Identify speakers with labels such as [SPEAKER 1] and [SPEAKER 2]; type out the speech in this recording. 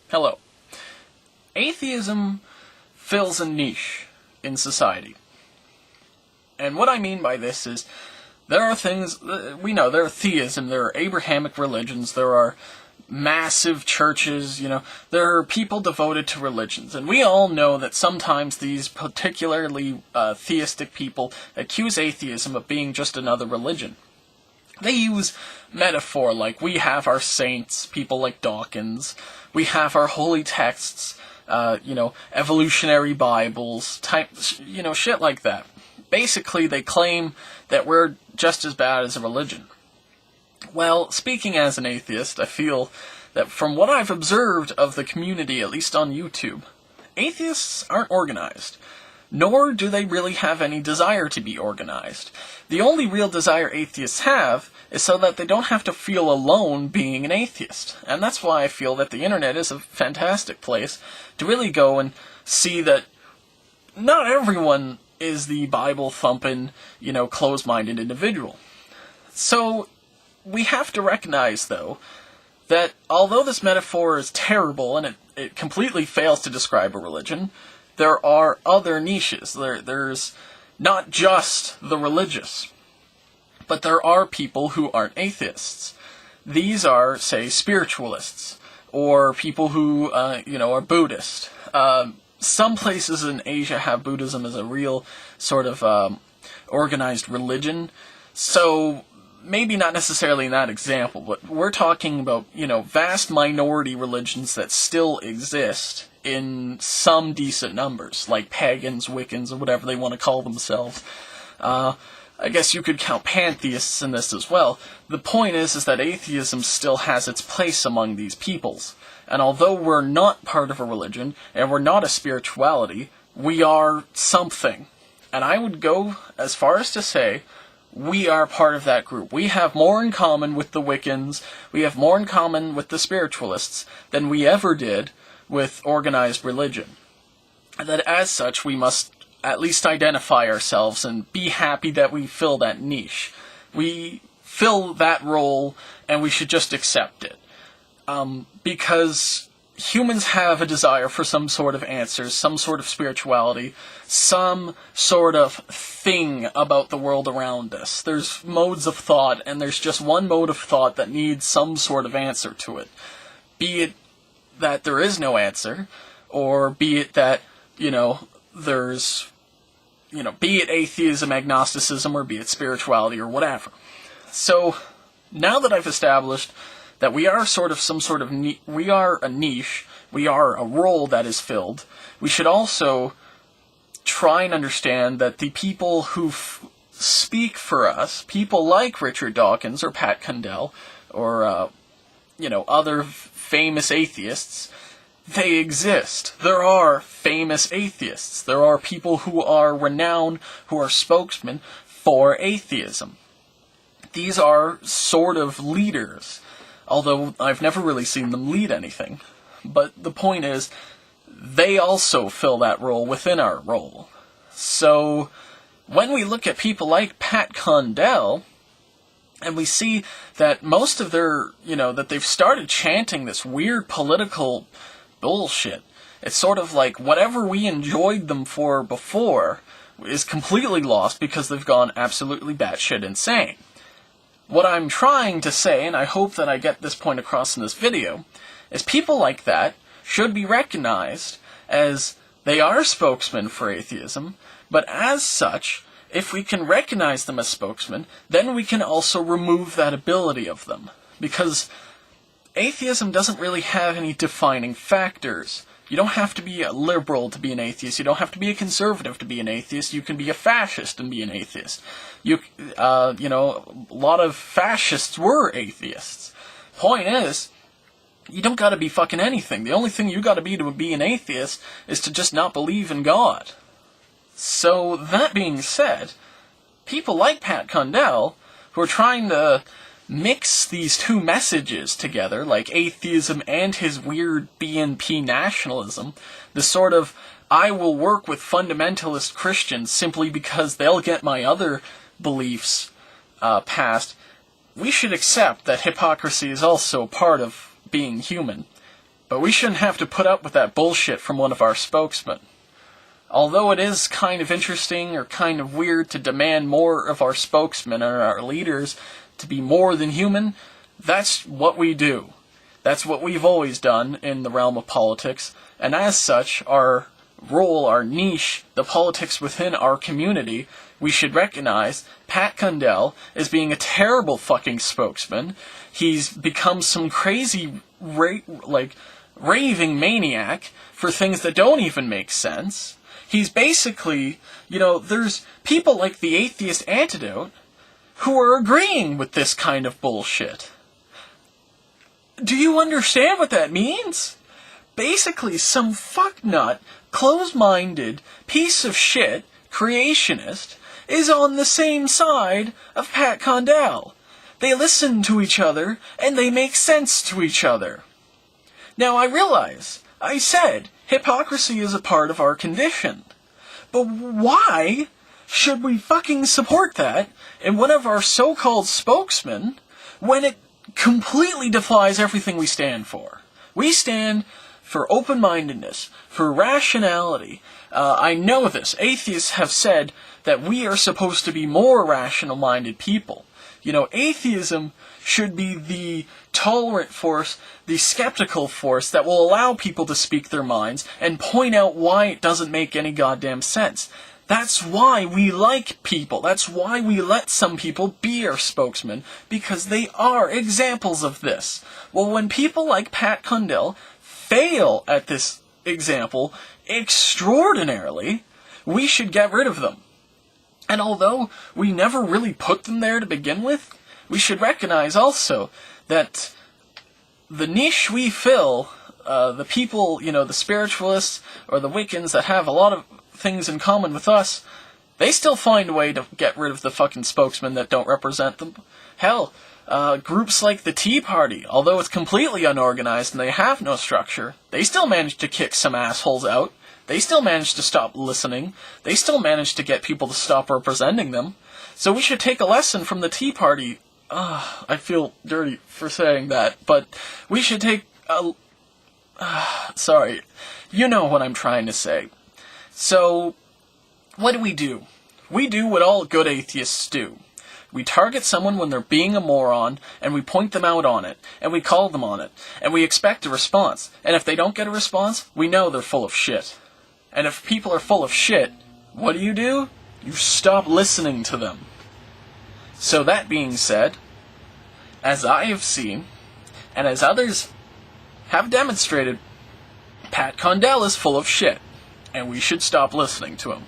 [SPEAKER 1] Hello. Atheism fills a niche in society. And what I mean by this is, there are things, we know, there are theism, there are Abrahamic religions, there are massive churches, there are people devoted to religions. And we all know that sometimes these particularly theistic people accuse atheism of being just another religion. They use metaphor like we have our saints, people like Dawkins, we have our holy texts, evolutionary Bibles, shit like that. Basically, they claim that we're just as bad as a religion. Well, speaking as an atheist, I feel that from what I've observed of the community, at least on YouTube, atheists aren't organized. Nor do they really have any desire to be organized. The only real desire atheists have is so that they don't have to feel alone being an atheist. And that's why I feel that the internet is a fantastic place to really go and see that not everyone is the Bible-thumping, closed-minded individual. So, we have to recognize, though, that although this metaphor is terrible and it completely fails to describe a religion, there are other niches. There's not just the religious, but there are people who aren't atheists. These are, say, spiritualists, or people who, are Buddhist. Some places in Asia have Buddhism as a real sort of organized religion, so maybe not necessarily in that example, but we're talking about, vast minority religions that still exist in some decent numbers, like pagans, Wiccans, or whatever they want to call themselves. I guess you could count pantheists in this as well. The point is that atheism still has its place among these peoples. And although we're not part of a religion, and we're not a spirituality, we are something. And I would go as far as to say, we are part of that group. We have more in common with the Wiccans, we have more in common with the spiritualists, than we ever did with organized religion. And that as such, we must at least identify ourselves and be happy that we fill that niche. We fill that role, and we should just accept it. Because humans have a desire for some sort of answers, some sort of spirituality, some sort of thing about the world around us. There's modes of thought, and there's just one mode of thought that needs some sort of answer to it. Be it that there is no answer, or be it that, there's, be it atheism, agnosticism, or be it spirituality, or whatever. So, now that I've established that we are we are a niche, we are a role that is filled, we should also try and understand that the people who speak for us, people like Richard Dawkins or Pat Condell, or, other famous atheists, they exist. There are famous atheists. There are people who are renowned, who are spokesmen for atheism. These are sort of leaders, although I've never really seen them lead anything. But the point is, they also fill that role within our role. So, when we look at people like Pat Condell, and we see that most of their, that they've started chanting this weird political bullshit. It's sort of like whatever we enjoyed them for before is completely lost because they've gone absolutely batshit insane. What I'm trying to say, and I hope that I get this point across in this video, is people like that should be recognized as they are spokesmen for atheism, but as such, if we can recognize them as spokesmen, then we can also remove that ability of them. Because atheism doesn't really have any defining factors. You don't have to be a liberal to be an atheist. You don't have to be a conservative to be an atheist. You can be a fascist and be an atheist. A lot of fascists were atheists. Point is, you don't gotta be fucking anything. The only thing you gotta be to be an atheist is to just not believe in God. So, that being said, people like Pat Condell, who are trying to mix these two messages together, like atheism and his weird BNP nationalism, the sort of, I will work with fundamentalist Christians simply because they'll get my other beliefs passed, we should accept that hypocrisy is also part of being human. But we shouldn't have to put up with that bullshit from one of our spokesmen. Although it is kind of interesting or kind of weird to demand more of our spokesmen or our leaders to be more than human, that's what we do. That's what we've always done in the realm of politics, and as such, our role, our niche, the politics within our community, we should recognize Pat Condell as being a terrible fucking spokesman. He's become some crazy, raving maniac for things that don't even make sense. He's basically, there's people like the Atheist Antidote who are agreeing with this kind of bullshit. Do you understand what that means? Basically, some fucknut, close-minded, piece of shit, creationist, is on the same side of Pat Condell. They listen to each other, and they make sense to each other. Now, I realize, I said, hypocrisy is a part of our condition. But why should we fucking support that in one of our so-called spokesmen when it completely defies everything we stand for? We stand for open-mindedness, for rationality. I know this. Atheists have said that we are supposed to be more rational-minded people. Atheism should be the tolerant force, the skeptical force that will allow people to speak their minds and point out why it doesn't make any goddamn sense. That's why we like people. That's why we let some people be our spokesmen, because they are examples of this. Well, when people like Pat Condell fail at this example extraordinarily, we should get rid of them. And although we never really put them there to begin with, we should recognize also that the niche we fill, the people, the spiritualists or the Wiccans that have a lot of things in common with us, they still find a way to get rid of the fucking spokesmen that don't represent them. Hell, groups like the Tea Party, although it's completely unorganized and they have no structure, they still manage to kick some assholes out. They still manage to stop listening. They still manage to get people to stop representing them. So we should take a lesson from the Tea Party. I feel dirty for saying that, but we should take a... sorry. You know what I'm trying to say. So, what do? We do what all good atheists do. We target someone when they're being a moron, and we point them out on it, and we call them on it, and we expect a response. And if they don't get a response, we know they're full of shit. And if people are full of shit, what do? You stop listening to them. So that being said, as I have seen, and as others have demonstrated, Pat Condell is full of shit, and we should stop listening to him.